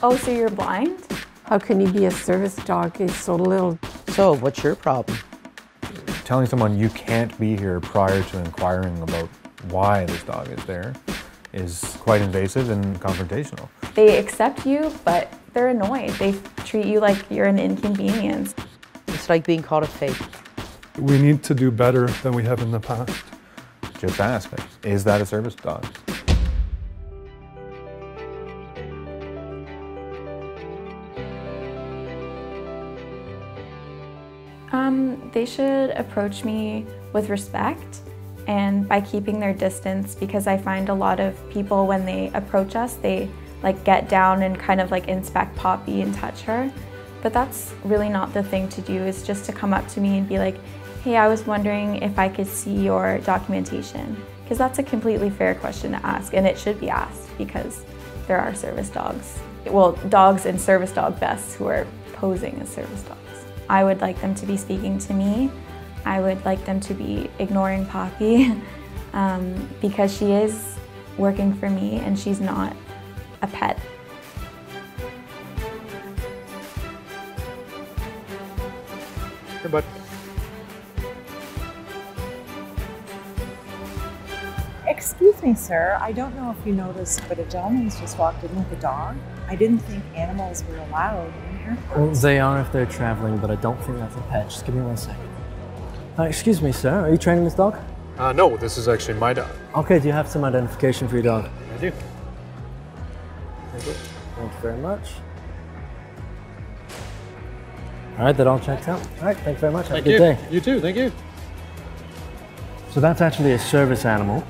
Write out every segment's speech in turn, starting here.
Oh, so you're blind? How can you be a service dog? He's so little. So, what's your problem? Telling someone you can't be here prior to inquiring about why this dog is there is quite invasive and confrontational. They accept you, but they're annoyed. They treat you like you're an inconvenience. It's like being called a fake. We need to do better than we have in the past. Just ask, is that a service dog? They should approach me with respect and by keeping their distance, because I find a lot of people, when they approach us, they like get down and kind of like inspect Poppy and touch her. But that's really not the thing to do. Is just to come up to me and be like, hey, I was wondering if I could see your documentation. Because that's a completely fair question to ask, and it should be asked because there are service dogs. Well, dogs and service dog vests who are posing as service dogs. I would like them to be speaking to me. I would like them to be ignoring Poppy because she is working for me and she's not a pet. Here, bud. Excuse me, sir. I don't know if you noticed, but a gentleman's just walked in with a dog. I didn't think animals were allowed in here. Well, they are if they're traveling, but I don't think that's a pet. Just give me 1 second. Excuse me, sir. Are you training this dog? No, this is actually my dog. Okay, do you have some identification for your dog? I do. Thank you. Thank you very much. All right, that all checks out. All right, thank you very much. Have a good day. You too, thank you. So that's actually a service animal.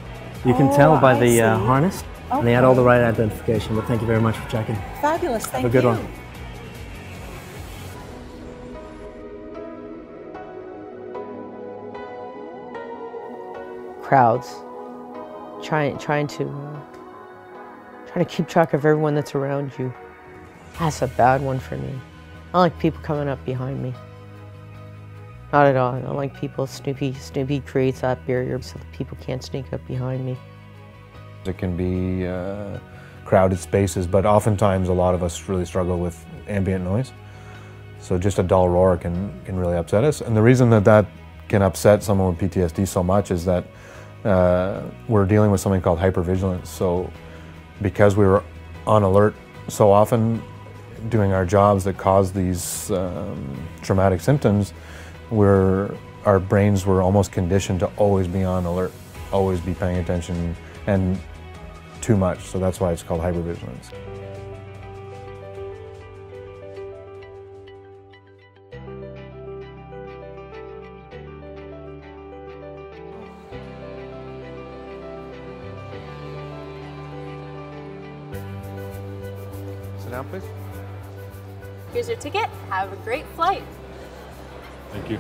You can tell by the harness, and they had all the right identification, but thank you very much for checking. Fabulous, thank you. Have a good one. Crowds. Trying to keep track of everyone that's around you. That's a bad one for me. I don't like people coming up behind me. Not at all. I don't like people. Snoopy creates that barrier so that people can't sneak up behind me. It can be crowded spaces, but oftentimes a lot of us really struggle with ambient noise. So just a dull roar can really upset us. And the reason that can upset someone with PTSD so much is that we're dealing with something called hypervigilance. So because we were on alert so often doing our jobs that cause these traumatic symptoms, our brains were almost conditioned to always be on alert, always be paying attention, and too much. So that's why it's called hypervigilance. Sit down, please. Here's your ticket. Have a great flight. Thank you.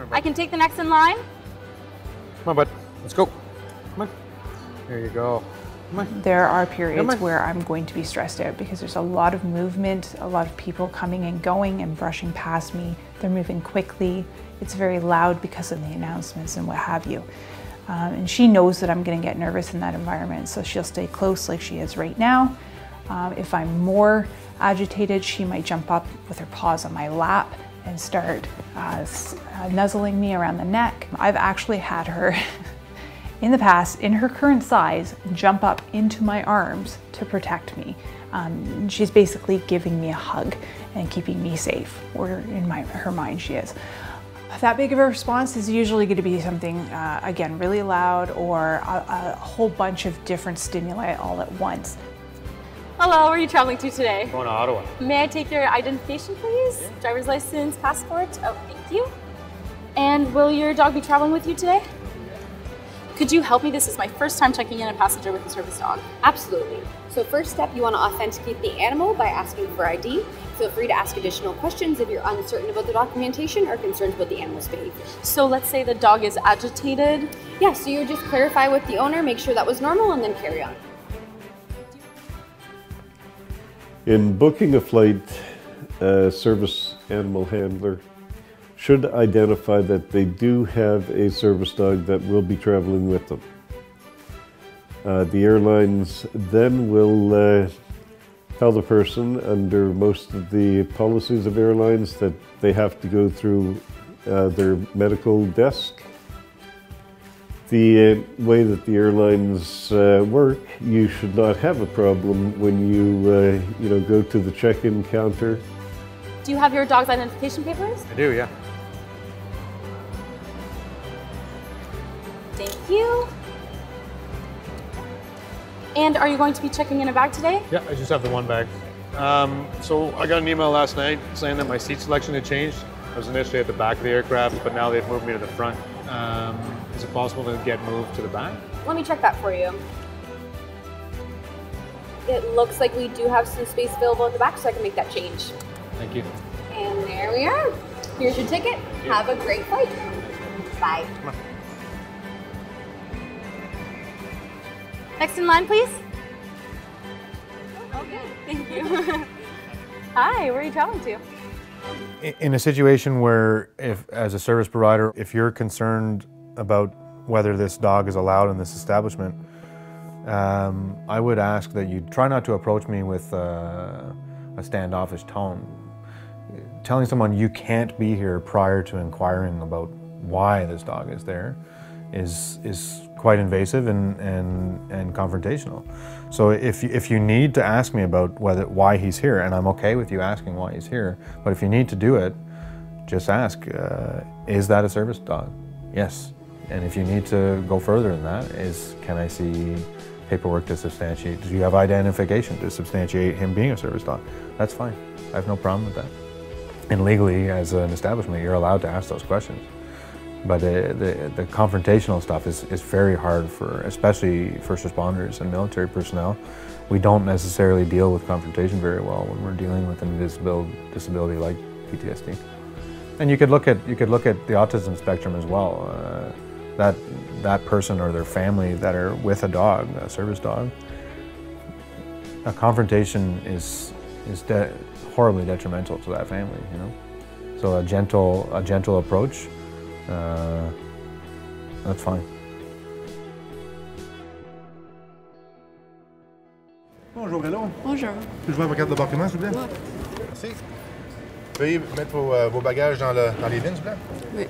I can take the next in line. Come on, bud. Let's go. Come on. There you go. Come on. There are periods where I'm going to be stressed out because there's a lot of movement, a lot of people coming and going and brushing past me. They're moving quickly. It's very loud because of the announcements and what have you. And she knows that I'm going to get nervous in that environment, so she'll stay close like she is right now. If I'm more agitated, she might jump up with her paws on my lap and start nuzzling me around the neck. I've actually had her in the past, in her current size, jump up into my arms to protect me. She's basically giving me a hug and keeping me safe, or in her mind she is. That big of a response is usually going to be something, again, really loud or a whole bunch of different stimuli all at once. Hello, where are you traveling to today? Going to Ottawa. May I take your identification, please? Yeah. Driver's license, passport. Oh, thank you. And will your dog be traveling with you today? Could you help me? This is my first time checking in a passenger with a service dog. Absolutely. So first step, you want to authenticate the animal by asking for ID. Feel free to ask additional questions if you're uncertain about the documentation or concerned about the animal's behavior. So let's say the dog is agitated. Yeah, so you just clarify with the owner, make sure that was normal, and then carry on. In booking a flight, a service animal handler should identify that they do have a service dog that will be traveling with them. The airlines then will tell the person, under most of the policies of airlines, that they have to go through their medical desk. The way that the airlines work, you should not have a problem when you go to the check-in counter. Do you have your dog's identification papers? I do, yeah. Thank you. And are you going to be checking in a bag today? Yeah, I just have the one bag. So I got an email last night saying that my seat selection had changed. I was initially at the back of the aircraft, but now they've moved me to the front. Is it possible to get moved to the back? Let me check that for you. It looks like we do have some space available at the back, so I can make that change. Thank you. And there we are. Here's your ticket. Have a great flight. Bye. Next in line, please. Okay, thank you. Hi, where are you traveling to? In a situation where, as a service provider, if you're concerned about whether this dog is allowed in this establishment, I would ask that you try not to approach me with a standoffish tone. Telling someone you can't be here prior to inquiring about why this dog is there is quite invasive and confrontational. So if you need to ask me about why he's here, and I'm okay with you asking why he's here, but if you need to do it, just ask, is that a service dog? Yes. And if you need to go further than that, can I see paperwork to substantiate, do you have identification to substantiate him being a service dog? That's fine. I have no problem with that. And legally, as an establishment, you're allowed to ask those questions. But the confrontational stuff is very hard for, especially first responders and military personnel. We don't necessarily deal with confrontation very well when we're dealing with a disability like PTSD. And you could look at the autism spectrum as well. That person or their family that are with a dog, a service dog, a confrontation is horribly detrimental to that family, you know. So a gentle approach, that's fine. Bonjour, hello. Bonjour. Puis-je voir votre carte d'embarquement, s'il vous plaît? Oui. Merci. Veuillez mettre vos bagages dans les lignes, s'il vous plaît? Oui.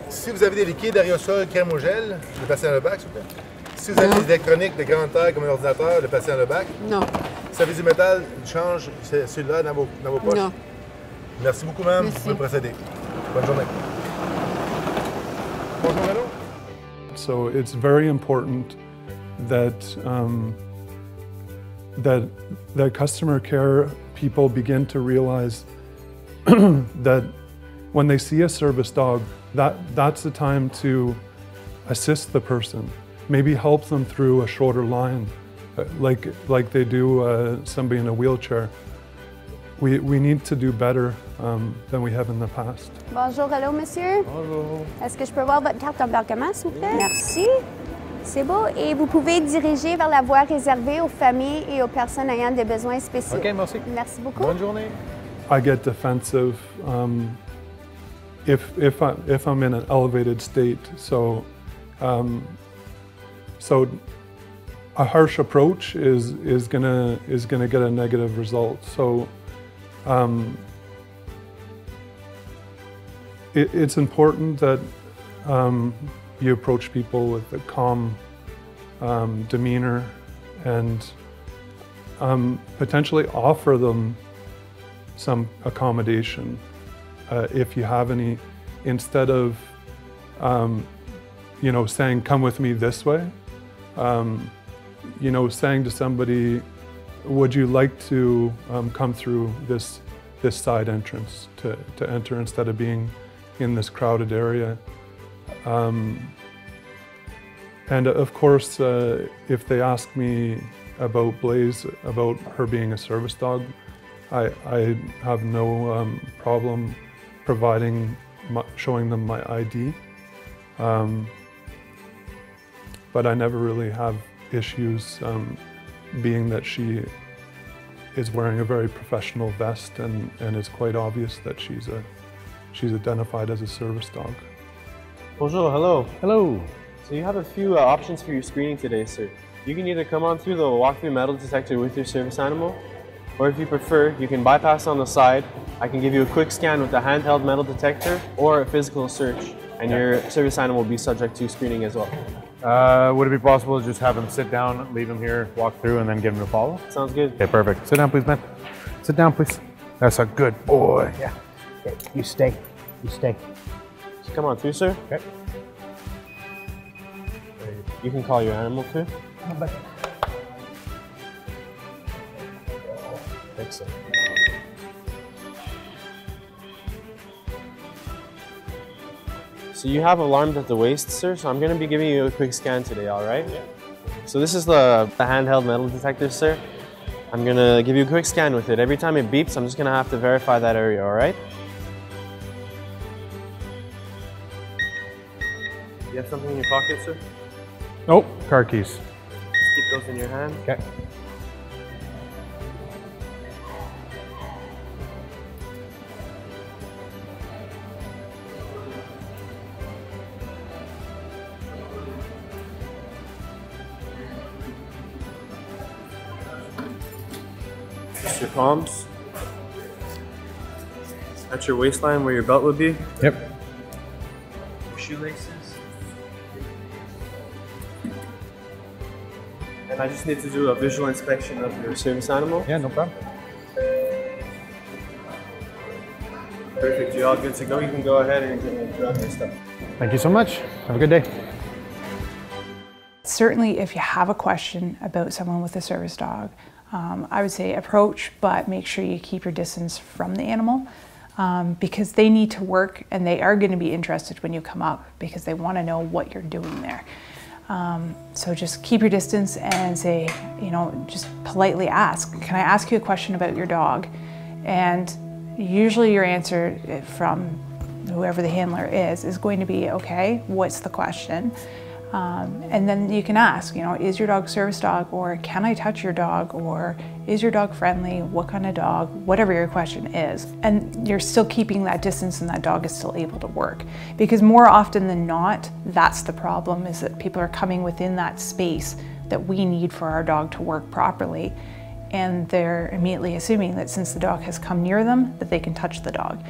Si vous avez des liquides, aérosols, crème au gel, le passer dans le bac, s'il vous plaît. Si vous avez des électroniques de grande taille comme un ordinateur, le passer dans le bac. Non. Si vous avez du métal, change celui-là dans vos poches. Non. Merci beaucoup, madame. Merci. Vous pouvez procéder. Bonne journée. Bonjour, hello. So it's very important that that customer care people begin to realize that when they see a service dog, that's the time to assist the person, maybe help them through a shorter line, like they do somebody in a wheelchair. We need to do better than we have in the past. Bonjour, hello, monsieur. Bonjour. Est-ce que je peux voir votre carte d'embarquement, s'il vous plaît? Merci. C'est beau. Et vous pouvez diriger vers la voie réservée aux familles et aux personnes ayant des besoins spéciaux. OK, merci. Merci beaucoup. Bonne journée. I get defensive if I'm in an elevated state. So a harsh approach is gonna get a negative result. So it's important that you approach people with a calm demeanor and potentially offer them some accommodation if you have any, instead of saying, come with me this way, saying to somebody, would you like to come through this side entrance to enter instead of being in this crowded area. And of course, if they ask me about Blaze, about her being a service dog, I have no problem showing them my ID. But I never really have issues being that she is wearing a very professional vest and it's quite obvious that she's identified as a service dog. Bonjour, hello. Hello. So you have a few options for your screening today, sir. You can either come on through the walk-through metal detector with your service animal, or if you prefer, you can bypass on the side. I can give you a quick scan with a handheld metal detector or a physical search, and your service animal will be subject to screening as well. Would it be possible to just have him sit down, leave him here, walk through, and then give him a follow? Sounds good. Okay, perfect. Sit down, please, man. Sit down, please. That's a good boy. Yeah. Okay, you stay. You stay. So come on through, sir. Okay. You can call your animal too. Excellent. So you have alarmed at the waist, sir, so I'm going to be giving you a quick scan today, all right? Yeah. So this is the handheld metal detector, sir. I'm going to give you a quick scan with it. Every time it beeps, I'm just going to have to verify that area, all right? You have something in your pocket, sir? Oh, car keys. Just keep those in your hand. Okay. Just your palms. At your waistline where your belt would be. Yep. Your shoelaces. And I just need to do a visual inspection of your service animal. Yeah, no problem. Perfect, you're all good to go. You can go ahead and grab your stuff. Thank you so much. Have a good day. Certainly, if you have a question about someone with a service dog, I would say approach, but make sure you keep your distance from the animal because they need to work and they are going to be interested when you come up because they want to know what you're doing there. So just keep your distance and say, you know, just politely ask, can I ask you a question about your dog? And usually your answer from whoever the handler is going to be, okay, what's the question? And then you can ask, you know, is your dog a service dog, or can I touch your dog, or is your dog friendly, what kind of dog, whatever your question is. And you're still keeping that distance and that dog is still able to work. Because more often than not, that's the problem, is that people are coming within that space that we need for our dog to work properly. And they're immediately assuming that since the dog has come near them, that they can touch the dog,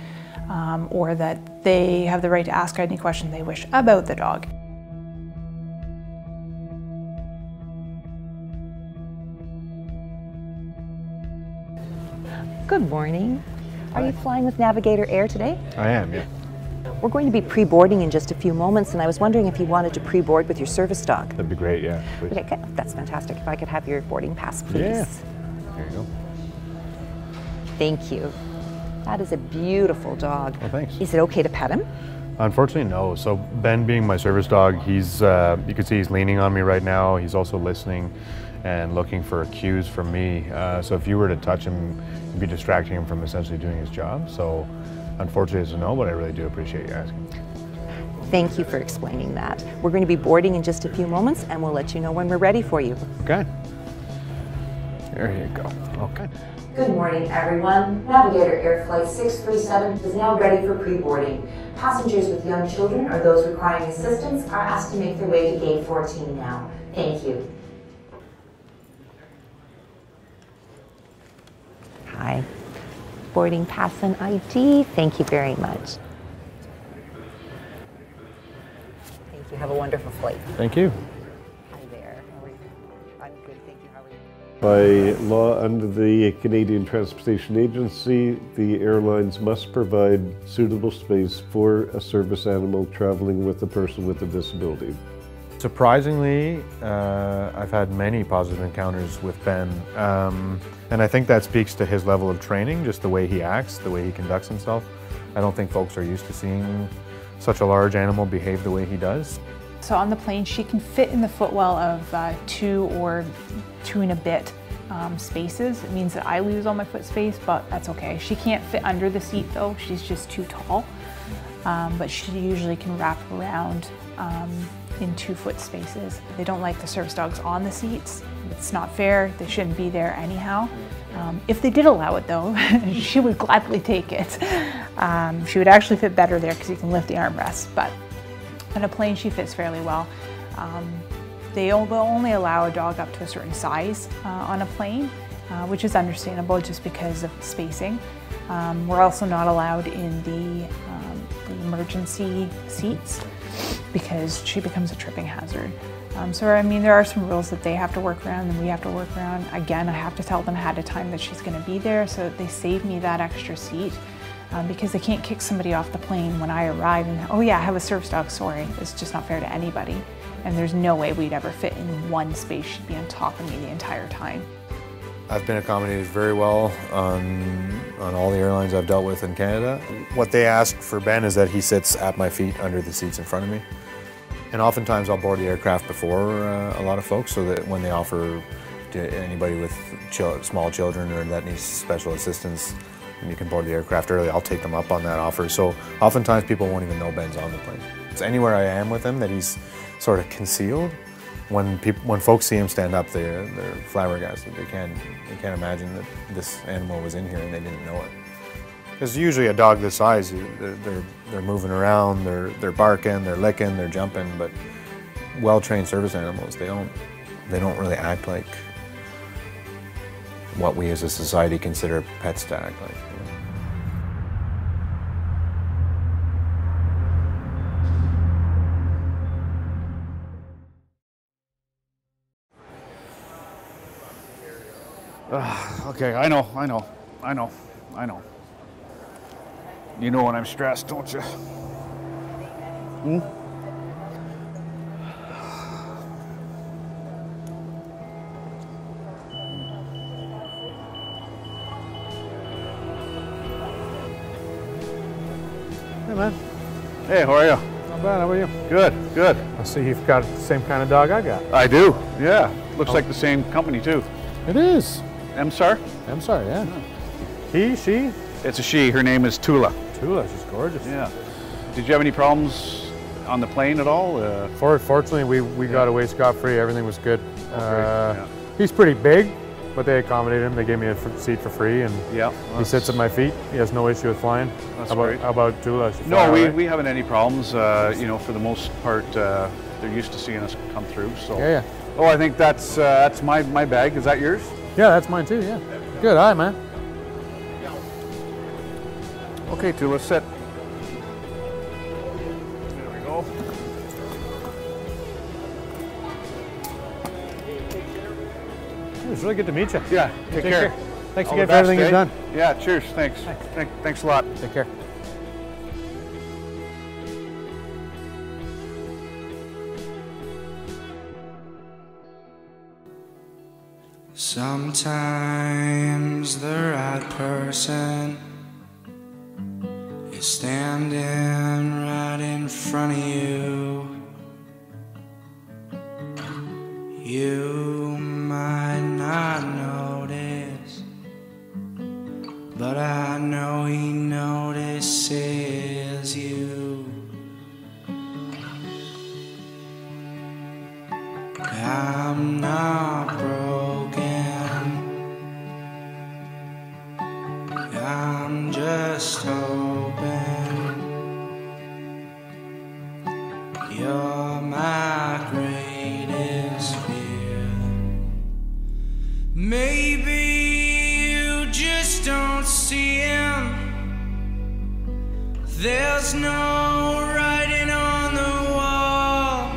or that they have the right to ask any question they wish about the dog. Good morning. Are you flying with Navigator Air today? I am, yeah. We're going to be pre-boarding in just a few moments, and I was wondering if you wanted to pre-board with your service dog. That'd be great, yeah. Please. Okay, good. That's fantastic. If I could have your boarding pass, please. Yeah. There you go. Thank you. That is a beautiful dog. Well, thanks. Is it okay to pet him? Unfortunately, no. So Ben, being my service dog, he's, you can see he's leaning on me right now. He's also listening and looking for cues from me. So if you were to touch him, you'd be distracting him from essentially doing his job. So unfortunately, it's a no, but I really do appreciate you asking. Thank you for explaining that. We're going to be boarding in just a few moments, and we'll let you know when we're ready for you. Okay. There you go. Okay. Good morning, everyone. Navigator Air Flight 637 is now ready for pre-boarding. Passengers with young children or those requiring assistance are asked to make their way to gate 14 now. Thank you. Hi. Boarding pass and ID. Thank you very much. Thank you. Have a wonderful flight. Thank you. Hi there. How are you? I'm good. Thank you. How are you? By law, under the Canadian Transportation Agency, the airlines must provide suitable space for a service animal traveling with a person with a disability. Surprisingly, I've had many positive encounters with Ben, and I think that speaks to his level of training, just the way he acts, the way he conducts himself. I don't think folks are used to seeing such a large animal behave the way he does. So on the plane, she can fit in the footwell of 2 or 2 and a bit spaces. It means that I lose all my foot space, but that's okay. She can't fit under the seat though, she's just too tall. But she usually can wrap around in 2 foot spaces. They don't like the service dogs on the seats. It's not fair, they shouldn't be there anyhow. If they did allow it though, she would gladly take it. She would actually fit better there because you can lift the armrests, but On a plane, she fits fairly well. They will only allow a dog up to a certain size on a plane, which is understandable just because of spacing. We're also not allowed in the emergency seats because she becomes a tripping hazard. So I mean, there are some rules that they have to work around and we have to work around. Again, I have to tell them ahead of time that she's going to be there so that they save me that extra seat because they can't kick somebody off the plane when I arrive and, oh yeah, I have a service dog, sorry. It's just not fair to anybody. And there's no way we'd ever fit in one space. She'd be on top of me the entire time. I've been accommodated very well on all the airlines I've dealt with in Canada. What they ask for Ben is that he sits at my feet under the seats in front of me. And oftentimes I'll board the aircraft before a lot of folks so that when they offer to anybody with small children or that needs special assistance, and you can board the aircraft early, I'll take them up on that offer. So oftentimes people won't even know Ben's on the plane. It's anywhere I am with him that he's sort of concealed. When folks see him stand up, they're flabbergasted. They can't imagine that this animal was in here and they didn't know it. Because usually a dog this size, they're moving around, they're barking, they're licking, they're jumping. But well-trained service animals, they don't really act like what we as a society consider pets to act like. Okay, I know. You know when I'm stressed, don't you? Hmm? Hey man. Hey, how are you? Not bad, how are you? Good, good. I see you've got the same kind of dog I got. I do, yeah. Looks like the same company too. It is. MSAR? MSAR, yeah. He, she? It's a she. Her name is Tula. Tula, she's gorgeous. Yeah. Did you have any problems on the plane at all? Fortunately, we got away scot-free. Everything was good. Yeah. He's pretty big, but they accommodated him. They gave me a seat for free, and he sits at my feet. He has no issue with flying. That's great. How about Tula? No, we haven't any problems. You know, for the most part, they're used to seeing us come through. So. Yeah. Oh, I think that's my bag. Is that yours? Yeah, that's mine too. Yeah. Good eye, man. Okay, Tula, sit. There we go. It was really good to meet you. Yeah, take care. Thanks All again the for everything best, you've done. Yeah, cheers. Thanks. Thanks a lot. Take care. Sometimes the right person is standing right in front of you. You might not notice, but I know he notices you. I'm not broken, I'm just hoping you're my greatest fear. Maybe you just don't see him. There's no writing on the wall.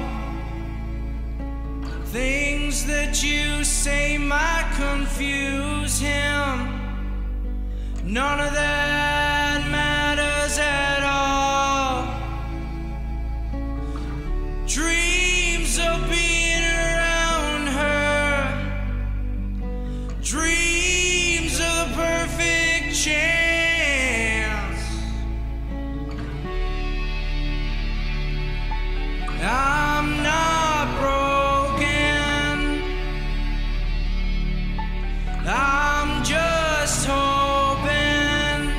Things that you say might confuse him. None of that matters at all. Dreams of being around her. Dreams of the perfect chance. I'm not broken. I'm just hoping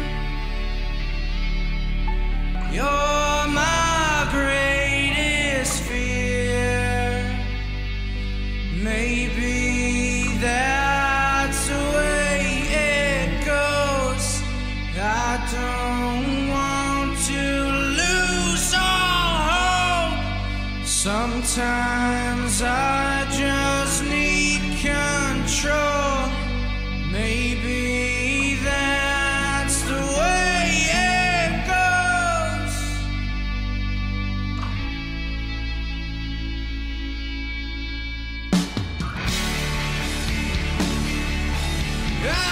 Sometimes I just need control. Maybe that's the way it goes. I